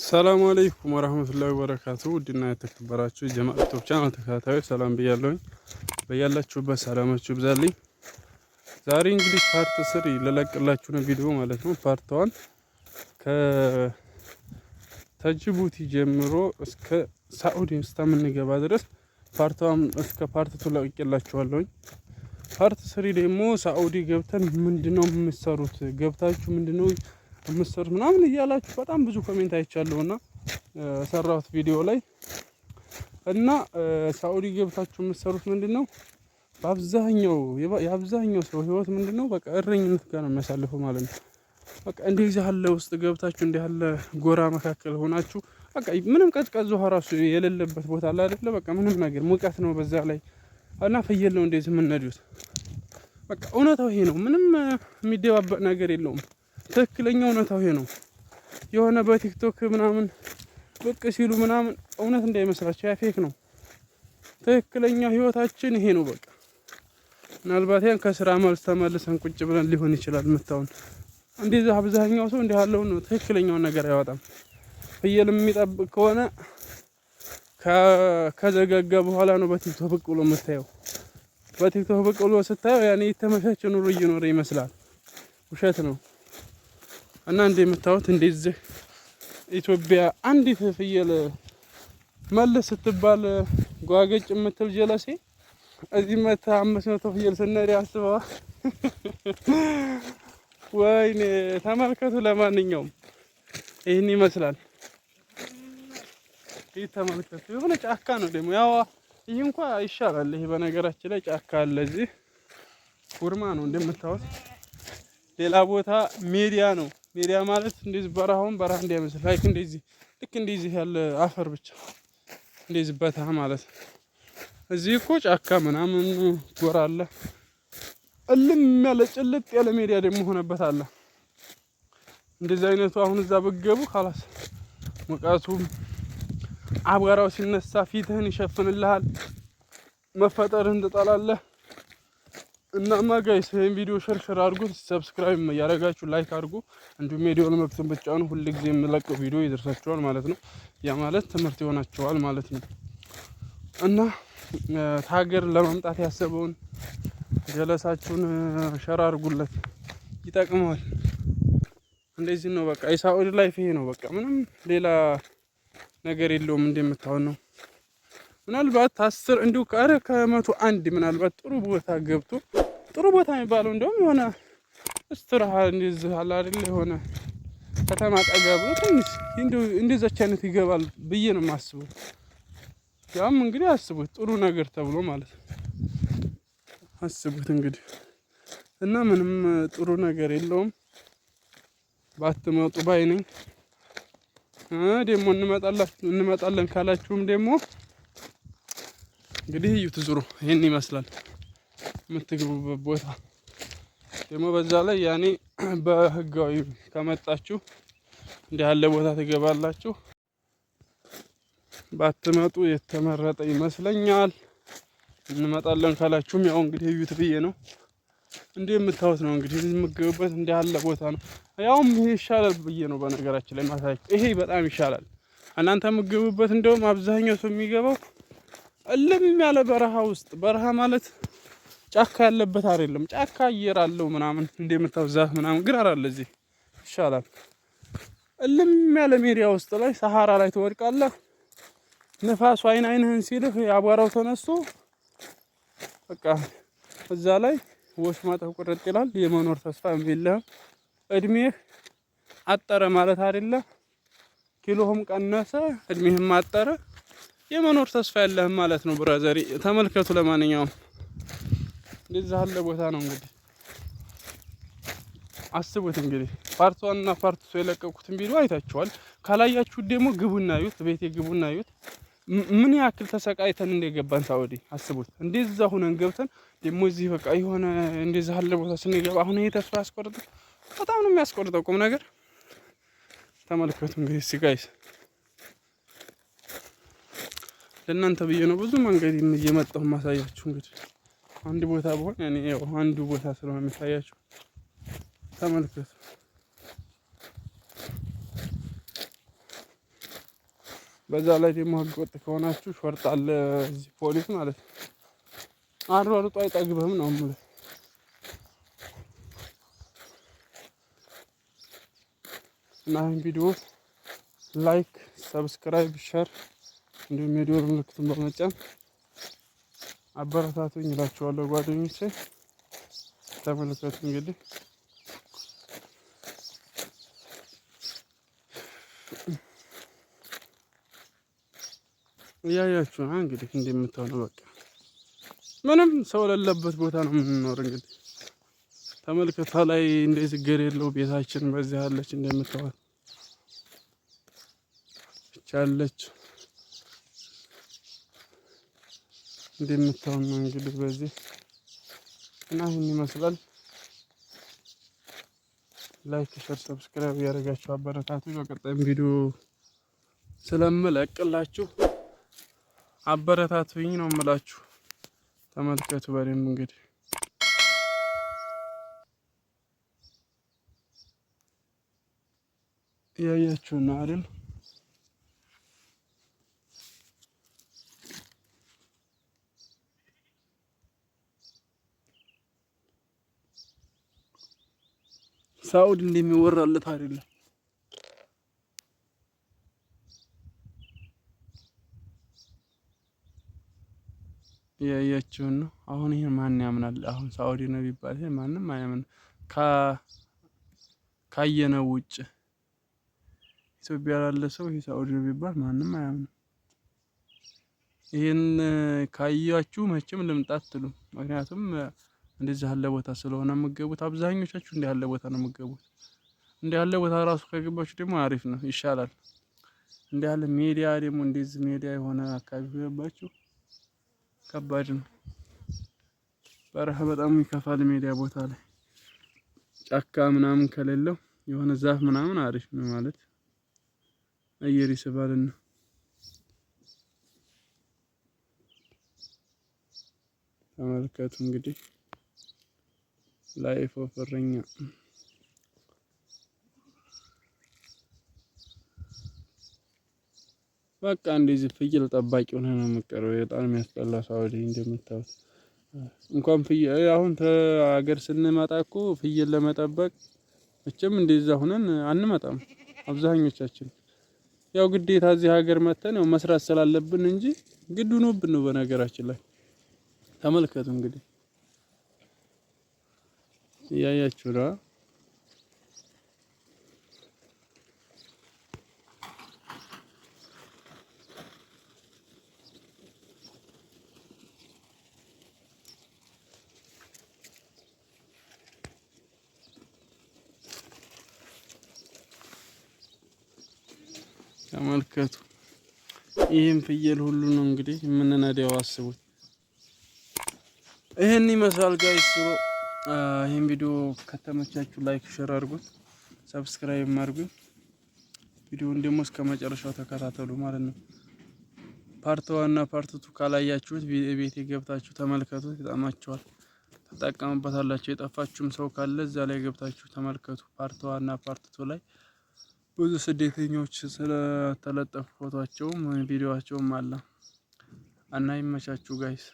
ሰላም አለይኩም ወራህመቱላሂ ወበረካቱ። ውድና የተከበራችሁ የጀማዓ ዩቲዩብ ቻናል ተከታታዮች ሰላም ብያለሁኝ። በያላችሁበት ሰላማችሁ ይብዛልኝ። ዛሬ እንግዲህ ፓርት 3 ልለቅላችሁ ነው ቪዲዮ ማለት ነው። ፓርት 1 ከጅቡቲ ጀምሮ እስከ ሳዑዲ እስከምንገባ ድረስ ፓርት 1 እስከ ፓርት 2 ለቅቄላችኋለሁኝ። ፓርት 3 ደግሞ ሳዑዲ ገብተን ምንድነው የምትሰሩት ገብታችሁ ምንድነው የምትሰሩት ምናምን እያላችሁ በጣም ብዙ ኮሜንት አይቻለሁና ሰራሁት ቪዲዮ ላይ እና ሳዑዲ ገብታችሁ የምትሰሩት ምንድነው የአብዛኛው ሰው ህይወት ምንድነው በቃ እረኝነት ጋር ነው የሚያሳልፈው ማለት ነው። በቃ እንደዚህ ያለ ውስጥ ገብታችሁ እንዲህ ያለ ጎራ መካከል ሆናችሁ በቃ ምንም ቀዝቀዝ ውሃ ራሱ የሌለበት ቦታ አለ አይደለ? በቃ ምንም ነገር ሙቀት ነው በዛ ላይ እና ፍየል ነው እንደዚህ የምንነዱት። በቃ እውነታው ይሄ ነው። ምንም የሚደባበቅ ነገር የለውም። ትክክለኛው እውነታው ይሄ ነው። የሆነ በቲክቶክ ምናምን ብቅ ሲሉ ምናምን እውነት እንዳይመስላችሁ ያ ፌክ ነው። ትክክለኛው ህይወታችን ይሄ ነው። በቃ ምናልባት ያን ከስራ መልስ ተመልሰን ቁጭ ብለን ሊሆን ይችላል መታውን እንደዛ አብዛኛው ሰው እንዲህ ያለው ነው ትክክለኛውን ነገር አያወጣም። ፍየል የሚጠብቅ ከሆነ ከዘጋጋ በኋላ ነው በቲክቶክ ብቅ ብሎ የምታየው። በቲክቶክ ብቅ ብሎ ስታየው ያኔ የተመቻቸ ኑሮ እየኖረ ይመስላል። ውሸት ነው። እና እንደምታዩት እንደዚህ ኢትዮጵያ አንዲት ፍየል መልስ ስትባል ጓገጭ የምትል ጀለሴ እዚህ መታ 500 ፍየል ስነዳ አስበዋ። ወይኔ ተመልከቱ። ለማንኛውም ይህን ይመስላል። ይህ ተመልከቱ። የሆነ ጫካ ነው ደግሞ ያው ይህ እንኳን ይሻላል። ይሄ በነገራችን ላይ ጫካ አለ። እዚህ ኩርማ ነው እንደምታዩት። ሌላ ቦታ ሜዲያ ነው። ሜዲያ ማለት እንደዚህ በረሃውን በረሃ እንዳይመስል ላይክ እንደዚህ ልክ እንደዚህ ያለ አፈር ብቻ እንደዚህ በታ ማለት ነው። እዚህ እኮ ጫካ ምናምን ጎራ አለ። እልም ያለ ጭልጥ ያለ ሜዲያ ደግሞ ሆነበት አለ። እንደዚህ አይነቱ አሁን እዛ በገቡ خلاص ሙቀቱም አቧራው ሲነሳ ፊትህን ይሸፍንልሃል። መፈጠርህን ትጠላለህ። እናማ ጋይስ ይሄን ቪዲዮ ሼር አድርጉት፣ ሰብስክራይብ ያደረጋችሁ ላይክ አድርጉ። እንዲሁም ቪዲዮውን መክተም ብቻውን ሁሉ ጊዜ የምለቀው ቪዲዮ ይደርሳችኋል ማለት ነው። ያ ማለት ትምህርት ይሆናችኋል ማለት ነው። እና ታገር ለማምጣት ያሰበውን ጀለሳችሁን ሼር አድርጉለት፣ ይጠቅመዋል። እንደዚህ ነው በቃ የሳዑዲ ላይፍ ይሄ ነው በቃ ምንም ሌላ ነገር የለውም። እንደምታው ነው። ምናልባት 10 እንዲሁ ከመቶ አንድ ምናልባት ጥሩ ቦታ ገብቶ ጥሩ ቦታ የሚባለው እንደውም የሆነ እስትራሃ እንደዚህ አለ አይደል? የሆነ ከተማ ጠጋ ብሎ ትንሽ እንደዛች አይነት ይገባል ብዬ ነው የማስበው። ያም እንግዲህ አስቡት ጥሩ ነገር ተብሎ ማለት ነው። አስቡት እንግዲህ እና ምንም ጥሩ ነገር የለውም። ባትመጡ ባይ ነኝ። ደግሞ እንመጣለን ካላችሁም ደግሞ እንግዲህ እዩት ዙሩ ይሄን ይመስላል የምትገቡበት ቦታ። ደግሞ በዛ ላይ ያኔ በህጋዊ ከመጣችሁ እንዲህ ያለ ቦታ ትገባላችሁ። ባትመጡ የተመረጠ ይመስለኛል። እንመጣለን ካላችሁም ያው እንግዲህ እዩት ብዬ ነው። እንደምታዩት ነው እንግዲህ የምትገቡበት እንዲህ ያለ ቦታ ነው። ያውም ይሄ ይሻላል ብዬ ነው በነገራችን ላይ ማሳያችሁ። ይሄ በጣም ይሻላል። እናንተ የምትገቡበት እንደውም አብዛኛው ሰው የሚገባው እልም ያለ በረሃ ውስጥ። በረሃ ማለት ጫካ ያለበት አይደለም። ጫካ አየር አለው ምናምን እንደምታው ዛፍ ምናምን ግራር አለ። እዚህ ይሻላል። እልም ያለ ሜዲያ ውስጥ ላይ ሰሃራ ላይ ትወድቃለህ። ነፋሱ አይንህን ሲልህ ያቧራው ተነስቶ በቃ እዛ ላይ ወሽ ማጠፍ ቁርጥ ይላል። የመኖር ተስፋ የለህም። እድሜህ አጠረ ማለት አይደለም። ኪሎህም ቀነሰ፣ እድሜህም አጠረ፣ የመኖር ተስፋ ያለህም ማለት ነው። ብራዘሪ ተመልከቱ። ለማንኛውም እንደዛ ያለ ቦታ ነው እንግዲህ አስቡት። እንግዲህ ፓርት 1 እና ፓርት 2 የለቀቁትን ቪዲዮ አይታችኋል። ካላያችሁት ደግሞ ግቡና እዩት፣ ቤቴ ግቡና እዩት። ምን ያክል ተሰቃይተን እንደገባን ሳውዲ አስቡት። እንደዛ ሆነን ገብተን ደግሞ እዚህ በቃ የሆነ እንደዛ ያለ ቦታ ስንገባ አሁን ይሄ ተስፋ ያስቆርጥ፣ በጣም ነው የሚያስቆርጠው ቁም ነገር። ተመልከቱ እንግዲህ ሲጋይስ ለእናንተ ብዬ ነው ብዙ መንገድ እየመጣሁ ማሳያችሁ። እንግዲህ አንድ ቦታ በሆነ እኔ ያው አንዱ ቦታ ስለሆነ የሚታያችሁ ተመልከቱ። በዛ ላይ ደግሞ ህገወጥ ከሆናችሁ ሾርጥ አለ እዚህ ፖሊስ ማለት ነው። አሯሩጦ አይጠግብህም ነው የምልህ። እና ይህን ቪዲዮ ላይክ፣ ሰብስክራይብ፣ ሸር እንዲሁም የደወል ምልክቱን በመጫን አበረታቱኝ እላችኋለሁ ጓደኞቼ። ተመልከቱ እንግዲህ እያያችሁ ነው እንግዲህ እንደምታውነው በቃ ምንም ሰው የሌለበት ቦታ ነው የምንኖር። እንግዲህ ተመልከታ ላይ እንደዚህ ገር የለው ቤታችን በዚህ አለች እንደምታውቁት ቻለች እንደምታውቁት ነው እንግዲህ በዚህ እና ይህን ይመስላል። ላይክ፣ ሸር፣ ሰብስክራይብ ያደርጋችሁ አበረታቱ። በቀጣይም ቪዲዮ ስለምለቅላችሁ አበረታቱኝ ነው የምላችሁ። ተመልከቱ በደንብ እንግዲህ እያያችሁ ነው አይደል? ሳውዲ እንደሚወራለት አይደለም። እያያችሁ ነው። አሁን ይሄን ማን ያምናል? አሁን ሳውዲ ነው ቢባል ይሄ ማንም አያምን ካየነው ውጭ ኢትዮጵያ ላለ ሰው ይሄ ሳውዲ ነው ቢባል ማንም አያምንም። ይሄን ካያችሁ መቼም ልምጣ አትሉም። ምክንያቱም እንደዚህ ያለ ቦታ ስለሆነ የምትገቡት አብዛኞቻችሁ እንዲህ ያለ ቦታ ነው የምትገቡት። እንዲህ ያለ ቦታ ራሱ ከገባችሁ ደግሞ አሪፍ ነው፣ ይሻላል። እንዲህ ያለ ሜዲያ ደግሞ እንደዚህ ሜዲያ የሆነ አካባቢ ከገባችሁ ከባድ ነው። በረሃ በጣም ይከፋል። ሜዲያ ቦታ ላይ ጫካ ምናምን ከሌለው የሆነ ዛፍ ምናምን አሪፍ ነው ማለት አየር ይስባልና ተመልከቱ እንግዲህ ላይፍ ኦፍ እረኛ በቃ እንደዚህ ፍየል ጠባቂ ሆነ ነው የምትቀረው። በጣም የሚያስጠላ ሳውዲ እንደምታዩት እንኳን ፍየል አሁን ሀገር ስንመጣ እኮ ፍየል ለመጠበቅ መቼም እንደዛ ሆነን አንመጣም አብዛኞቻችን። ያው ግዴታ እዚህ ሀገር መተን ያው መስራት ስላለብን እንጂ ግድ ሆኖብን ነው። በነገራችን ላይ ተመልከቱ እንግዲህ እያያችሁ ነው። ተመልከቱ ይህን ፍየል ሁሉ ነው እንግዲህ የምንነዳው። አስቡት። ይሄን ይመስላል ጋይስ። ይሄን ቪዲዮ ከተመቻችሁ ላይክ ሼር አድርጉት፣ ሰብስክራይብ አድርጉኝ። ቪዲዮውን ደግሞ እስከ መጨረሻው ተከታተሉ ማለት ነው። ፓርት 1 እና ፓርት 2 ካላያችሁት ቤቴ ገብታችሁ ተመልከቱ፣ ይጠቅማችኋል፣ ተጠቀሙበታላችሁ። የጠፋችሁም ሰው ካለ እዛ ላይ ገብታችሁ ተመልከቱ። ፓርት 1 እና ፓርት 2 ላይ ብዙ ስደተኞች ስለተለጠፉ ፎቶአቸውም ቪዲዮአቸውም አለ እና ይመቻችሁ ጋይስ።